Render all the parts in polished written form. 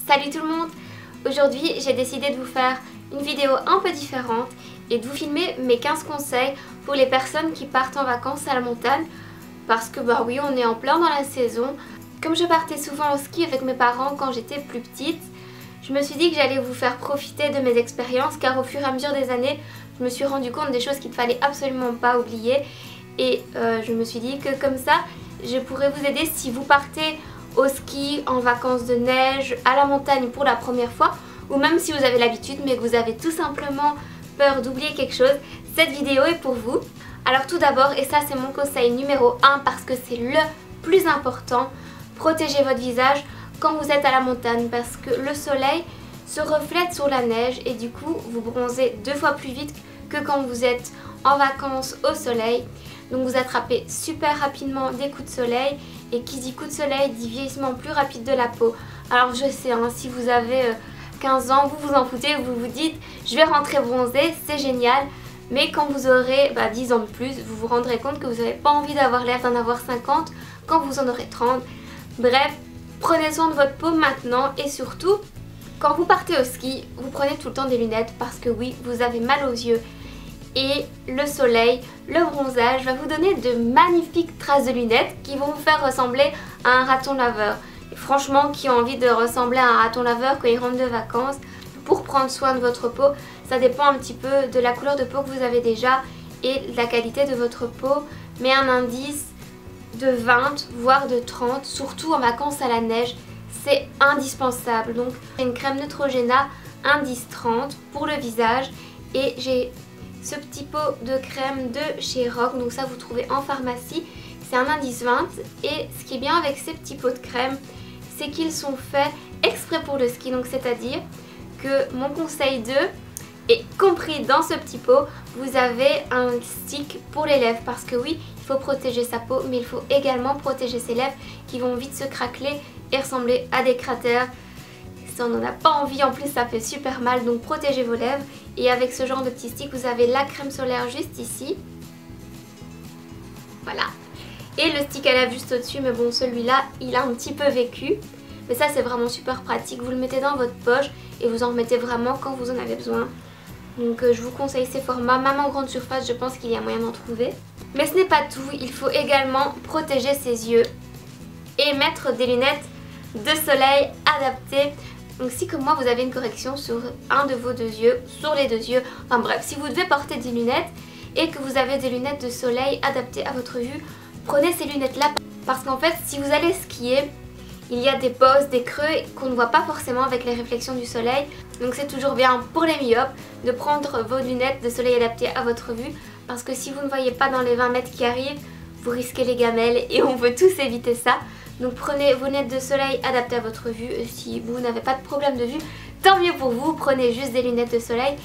Salut tout le monde! Aujourd'hui j'ai décidé de vous faire une vidéo un peu différente et de vous filmer mes 15 conseils pour les personnes qui partent en vacances à la montagne parce que bah oui, on est en plein dans la saison. Comme je partais souvent au ski avec mes parents quand j'étais plus petite, je me suis dit que j'allais vous faire profiter de mes expériences car au fur et à mesure des années je me suis rendu compte des choses qu'il ne fallait absolument pas oublier et je me suis dit que comme ça je pourrais vous aider si vous partez au ski, en vacances de neige, à la montagne pour la première fois, ou même si vous avez l'habitude mais que vous avez tout simplement peur d'oublier quelque chose, cette vidéo est pour vous. Alors tout d'abord, et ça c'est mon conseil numéro 1 parce que c'est le plus important, protégez votre visage quand vous êtes à la montagne parce que le soleil se reflète sur la neige et du coup vous bronzez 2 fois plus vite que quand vous êtes en vacances au soleil. Donc vous attrapez super rapidement des coups de soleil et qui dit coup de soleil dit vieillissement plus rapide de la peau. Alors je sais, hein, si vous avez 15 ans, vous vous en foutez, vous vous dites je vais rentrer bronzée, c'est génial. Mais quand vous aurez 10 ans de plus, vous vous rendrez compte que vous n'avez pas envie d'avoir l'air d'en avoir 50 quand vous en aurez 30. Bref, prenez soin de votre peau maintenant et surtout, quand vous partez au ski, vous prenez tout le temps des lunettes parce que oui, vous avez mal aux yeux. Et le soleil, le bronzage va vous donner de magnifiques traces de lunettes qui vont vous faire ressembler à un raton laveur. Et franchement, qui a envie de ressembler à un raton laveur quand il rentre de vacances? Pour prendre soin de votre peau, ça dépend un petit peu de la couleur de peau que vous avez déjà et de la qualité de votre peau. Mais un indice de 20 voire de 30, surtout en vacances à la neige, c'est indispensable. Donc une crème Neutrogena indice 30 pour le visage et j'ai ce petit pot de crème de chez Rock, donc ça vous trouvez en pharmacie, c'est un indice 20 et ce qui est bien avec ces petits pots de crème, c'est qu'ils sont faits exprès pour le ski, donc c'est-à-dire que mon conseil 2 est compris dans ce petit pot, vous avez un stick pour les lèvres parce que oui, il faut protéger sa peau mais il faut également protéger ses lèvres qui vont vite se craqueler et ressembler à des cratères. Si on n'en a pas envie, en plus ça fait super mal, donc protégez vos lèvres. Et avec ce genre de petit stick, vous avez la crème solaire juste ici. Voilà. Et le stick à lèvres juste au-dessus, mais bon celui-là, il a un petit peu vécu. Mais ça c'est vraiment super pratique, vous le mettez dans votre poche et vous en remettez vraiment quand vous en avez besoin. Donc je vous conseille ces formats, même en grande surface je pense qu'il y a moyen d'en trouver. Mais ce n'est pas tout, il faut également protéger ses yeux et mettre des lunettes de soleil adaptées. Donc si comme moi vous avez une correction sur un de vos deux yeux, sur les deux yeux, enfin bref, si vous devez porter des lunettes et que vous avez des lunettes de soleil adaptées à votre vue, prenez ces lunettes là parce qu'en fait si vous allez skier, il y a des bosses, des creux qu'on ne voit pas forcément avec les réflexions du soleil. Donc c'est toujours bien pour les myopes de prendre vos lunettes de soleil adaptées à votre vue parce que si vous ne voyez pas dans les 20 mètres qui arrivent, vous risquez les gamelles et on veut tous éviter ça. Donc prenez vos lunettes de soleil adaptées à votre vue. Si vous n'avez pas de problème de vue, tant mieux pour vous, prenez juste des lunettes de soleil.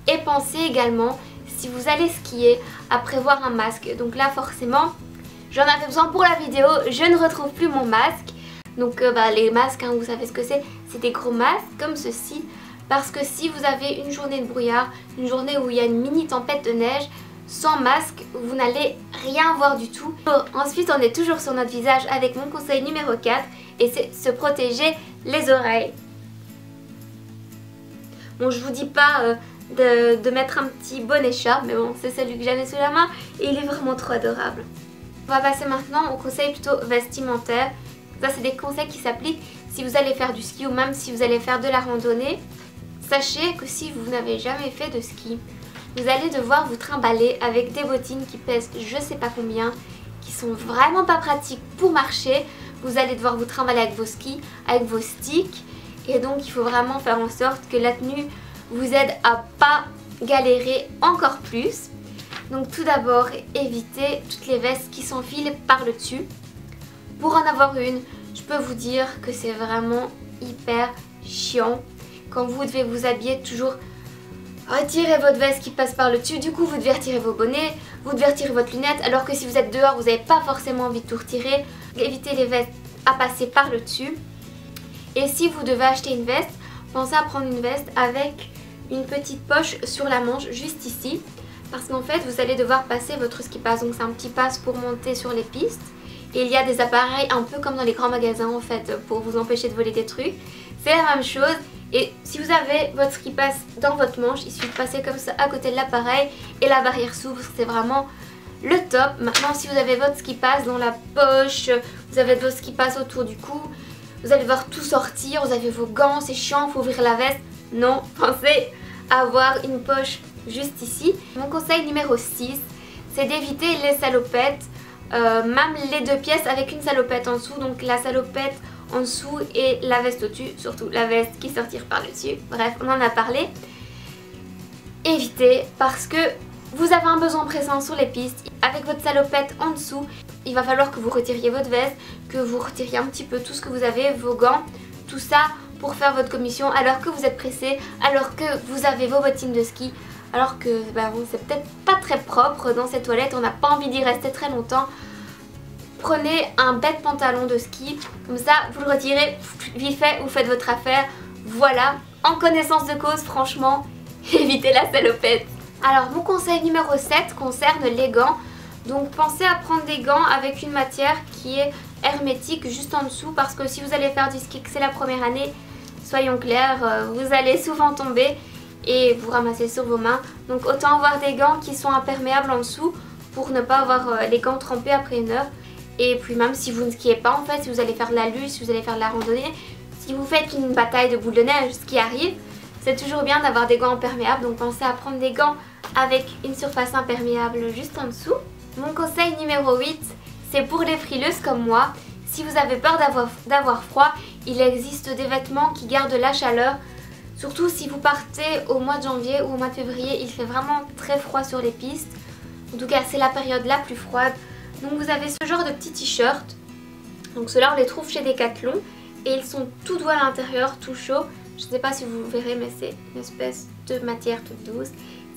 Et pensez également, si vous allez skier, à prévoir un masque. Donc là forcément, j'en avais besoin pour la vidéo, je ne retrouve plus mon masque. Donc les masques, hein, vous savez ce que c'est des gros masques comme ceci. Parce que si vous avez une journée de brouillard, une journée où il y a une mini tempête de neige, sans masque, vous n'allez rien voir du tout. Ensuite, on est toujours sur notre visage avec mon conseil numéro 4 et c'est se protéger les oreilles. Bon, je vous dis pas de mettre un petit bonnet chat, mais bon, c'est celui que j'avais sous la main et il est vraiment trop adorable. On va passer maintenant aux conseils plutôt vestimentaires. Ça, c'est des conseils qui s'appliquent si vous allez faire du ski ou même si vous allez faire de la randonnée. Sachez que si vous n'avez jamais fait de ski, vous allez devoir vous trimballer avec des bottines qui pèsent je sais pas combien, qui sont vraiment pas pratiques pour marcher. Vous allez devoir vous trimballer avec vos skis, avec vos sticks. Et donc il faut vraiment faire en sorte que la tenue vous aide à pas galérer encore plus. Donc tout d'abord, évitez toutes les vestes qui s'enfilent par le dessus. Pour en avoir une, je peux vous dire que c'est vraiment hyper chiant. Quand vous devez vous habiller, toujours retirez votre veste qui passe par le dessus, du coup vous devez retirer vos bonnets, vous devez retirer votre lunette, alors que si vous êtes dehors vous n'avez pas forcément envie de tout retirer. Évitez les vestes à passer par le dessus. Et si vous devez acheter une veste, pensez à prendre une veste avec une petite poche sur la manche juste ici, parce qu'en fait vous allez devoir passer votre ski pass, donc c'est un petit pass pour monter sur les pistes. Et il y a des appareils un peu comme dans les grands magasins en fait pour vous empêcher de voler des trucs. c'est la même chose. Et si vous avez votre ski pass dans votre manche, il suffit de passer comme ça à côté de l'appareil et la barrière s'ouvre, c'est vraiment le top. Maintenant, si vous avez votre ski pass dans la poche, vous avez votre ski pass autour du cou, vous allez voir tout sortir, vous avez vos gants, c'est chiant, il faut ouvrir la veste. Non, pensez à avoir une poche juste ici. Mon conseil numéro 6, c'est d'éviter les salopettes, même les 2 pièces avec une salopette en dessous, donc la salopette en dessous et la veste au-dessus, surtout la veste qui sortira par le dessus. Bref, on en a parlé. Évitez parce que vous avez un besoin pressant sur les pistes. Avec votre salopette en dessous, il va falloir que vous retiriez votre veste, que vous retiriez un petit peu tout ce que vous avez, vos gants, tout ça pour faire votre commission alors que vous êtes pressé, alors que vous avez vos bottines de ski, alors que bon, c'est peut-être pas très propre dans ces toilettes, on n'a pas envie d'y rester très longtemps. Prenez un bête pantalon de ski, comme ça vous le retirez, vite fait, vous faites votre affaire, voilà. En connaissance de cause, franchement, évitez la salopette. Alors mon conseil numéro 7 concerne les gants. Donc pensez à prendre des gants avec une matière qui est hermétique juste en dessous, parce que si vous allez faire du ski, que c'est la première année, soyons clairs, vous allez souvent tomber et vous ramasser sur vos mains. Donc autant avoir des gants qui sont imperméables en dessous pour ne pas avoir les gants trempés après une heure. Et puis même si vous ne skiez pas en fait, si vous allez faire de la luge, si vous allez faire de la randonnée, si vous faites une bataille de boules de neige, ce qui arrive, c'est toujours bien d'avoir des gants imperméables. Donc pensez à prendre des gants avec une surface imperméable juste en dessous. Mon conseil numéro 8, c'est pour les frileuses comme moi. Si vous avez peur d'avoir froid, il existe des vêtements qui gardent la chaleur. Surtout si vous partez au mois de janvier ou au mois de février, il fait vraiment très froid sur les pistes. En tout cas, c'est la période la plus froide. Donc vous avez ce genre de petits t-shirts. Donc ceux-là, on les trouve chez Decathlon. Et ils sont tout doux à l'intérieur, tout chaud. Je ne sais pas si vous verrez, mais c'est une espèce de matière toute douce.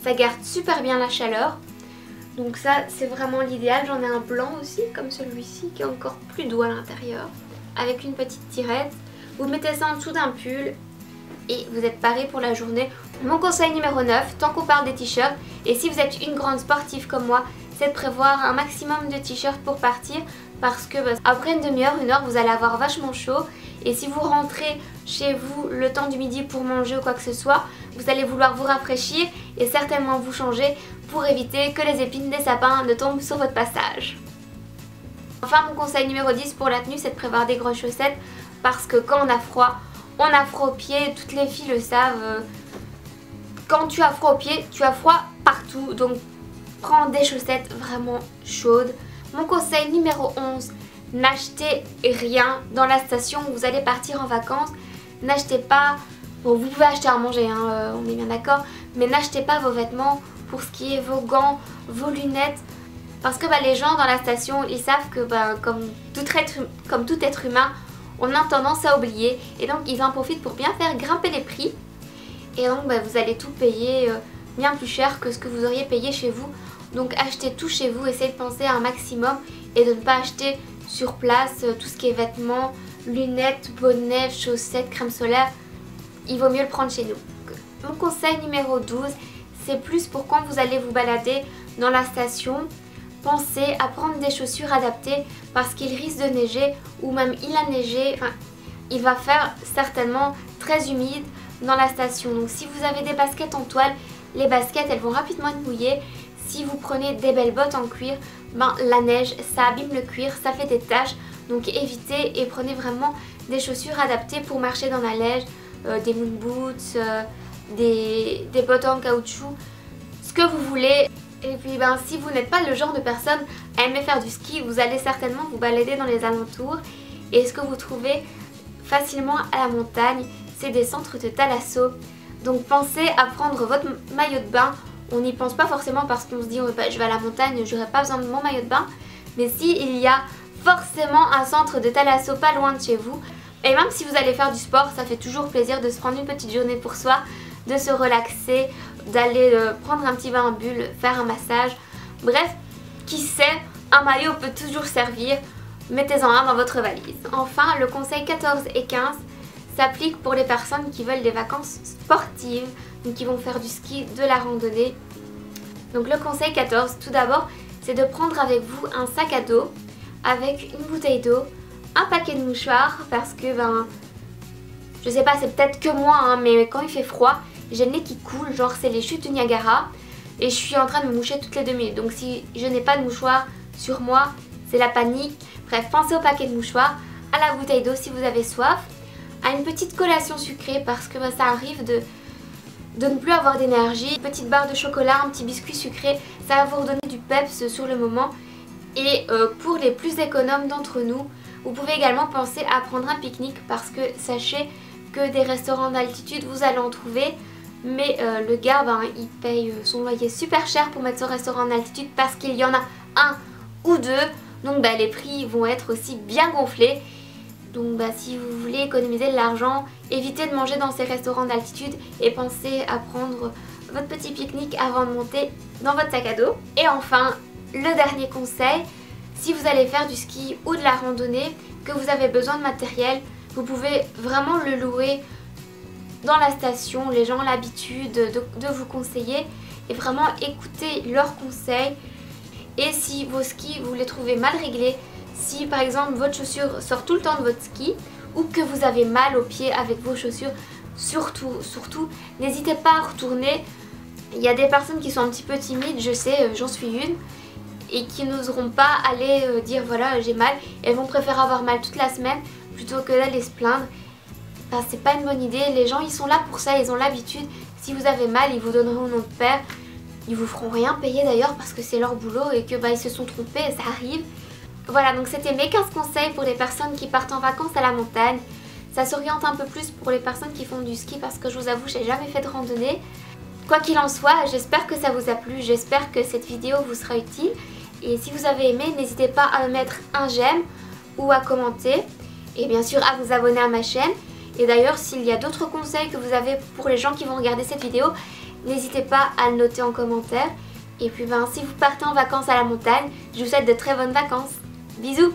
Ça garde super bien la chaleur. Donc ça, c'est vraiment l'idéal. J'en ai un blanc aussi, comme celui-ci, qui est encore plus doux à l'intérieur. Avec une petite tirette. Vous mettez ça en dessous d'un pull et vous êtes paré pour la journée. Mon conseil numéro 9, tant qu'on parle des t-shirts, et si vous êtes une grande sportive comme moi, c'est de prévoir un maximum de t-shirts pour partir, parce que après une demi-heure, une heure, vous allez avoir vachement chaud. Et si vous rentrez chez vous le temps du midi pour manger ou quoi que ce soit, vous allez vouloir vous rafraîchir et certainement vous changer pour éviter que les épines des sapins ne tombent sur votre passage. Enfin, mon conseil numéro 10 pour la tenue, c'est de prévoir des grosses chaussettes, parce que quand on a froid aux pieds, toutes les filles le savent. Quand tu as froid aux pieds, tu as froid partout, donc prends des chaussettes vraiment chaudes. Mon conseil numéro 11, n'achetez rien dans la station où vous allez partir en vacances. N'achetez pas, bon vous pouvez acheter à manger, hein, on est bien d'accord, mais n'achetez pas vos vêtements pour ce qui est vos gants, vos lunettes, parce que les gens dans la station, ils savent que comme tout être humain, on a tendance à oublier, et donc ils en profitent pour bien faire grimper les prix, et donc vous allez tout payer bien plus cher que ce que vous auriez payé chez vous. Donc achetez tout chez vous, essayez de penser à un maximum et de ne pas acheter sur place tout ce qui est vêtements, lunettes, bonnets, chaussettes, crème solaire. Il vaut mieux le prendre chez nous. Mon conseil numéro 12, c'est plus pour quand vous allez vous balader dans la station. Pensez à prendre des chaussures adaptées, parce qu'il risque de neiger, ou même il a neigé, enfin il va faire certainement très humide dans la station. Donc si vous avez des baskets en toile, les baskets elles vont rapidement être mouillées. Si vous prenez des belles bottes en cuir, la neige ça abîme le cuir, ça fait des taches. Donc évitez et prenez vraiment des chaussures adaptées pour marcher dans la neige, des moon boots, des bottes en caoutchouc, ce que vous voulez. Et puis si vous n'êtes pas le genre de personne à aimer faire du ski, vous allez certainement vous balader dans les alentours. Et ce que vous trouvez facilement à la montagne, c'est des centres de thalasso. Donc pensez à prendre votre maillot de bain. On n'y pense pas forcément parce qu'on se dit je vais à la montagne, j'aurai pas besoin de mon maillot de bain. Mais si il y a forcément un centre de thalasso pas loin de chez vous, et même si vous allez faire du sport, ça fait toujours plaisir de se prendre une petite journée pour soi, de se relaxer, d'aller prendre un petit bain en bulle, faire un massage. Bref, qui sait, un maillot peut toujours servir, mettez-en un dans votre valise. Enfin, le conseil 14 et 15 s'applique pour les personnes qui veulent des vacances sportives, donc qui vont faire du ski, de la randonnée. Donc le conseil 14, tout d'abord, c'est de prendre avec vous un sac à dos avec une bouteille d'eau, un paquet de mouchoirs, parce que Je sais pas, c'est peut-être que moi, hein, mais quand il fait froid, j'ai le nez qui coule, genre c'est les chutes du Niagara. Et je suis en train de me moucher toutes les 2 minutes. Donc si je n'ai pas de mouchoir sur moi, c'est la panique. Bref, pensez au paquet de mouchoirs, à la bouteille d'eau si vous avez soif, à une petite collation sucrée parce que ça arrive de ne plus avoir d'énergie. Une petite barre de chocolat, un petit biscuit sucré, ça va vous redonner du peps sur le moment. Et pour les plus économes d'entre nous, vous pouvez également penser à prendre un pique-nique parce que sachez que des restaurants d'altitude, vous allez en trouver. Mais le gars, il paye son loyer super cher pour mettre son restaurant en altitude parce qu'il y en a un ou deux. Donc les prix vont être aussi bien gonflés. Donc si vous voulez économiser de l'argent, évitez de manger dans ces restaurants d'altitude et pensez à prendre votre petit pique-nique avant de monter dans votre sac à dos. Et enfin, le dernier conseil, si vous allez faire du ski ou de la randonnée, que vous avez besoin de matériel, vous pouvez vraiment le louer dans la station. Les gens ont l'habitude de vous conseiller et vraiment écoutez leurs conseils. Et si vos skis vous les trouvez mal réglés, si par exemple votre chaussure sort tout le temps de votre ski ou que vous avez mal aux pieds avec vos chaussures, surtout n'hésitez pas à retourner. Il y a des personnes qui sont un petit peu timides, je sais, j'en suis une, et qui n'oseront pas aller dire voilà j'ai mal. Elles vont préférer avoir mal toute la semaine plutôt que d'aller se plaindre. C'est pas une bonne idée, les gens ils sont là pour ça, ils ont l'habitude. Si vous avez mal, ils vous donneront au nom de père. Ils vous feront rien payer d'ailleurs parce que c'est leur boulot et que ils se sont trompés, ça arrive. Voilà, donc c'était mes 15 conseils pour les personnes qui partent en vacances à la montagne. Ça s'oriente un peu plus pour les personnes qui font du ski parce que je vous avoue, j'ai jamais fait de randonnée. Quoi qu'il en soit, j'espère que ça vous a plu, j'espère que cette vidéo vous sera utile. Et si vous avez aimé, n'hésitez pas à me mettre un j'aime ou à commenter. Et bien sûr à vous abonner à ma chaîne. Et d'ailleurs, s'il y a d'autres conseils que vous avez pour les gens qui vont regarder cette vidéo, n'hésitez pas à le noter en commentaire. Et puis si vous partez en vacances à la montagne, je vous souhaite de très bonnes vacances. Bisous!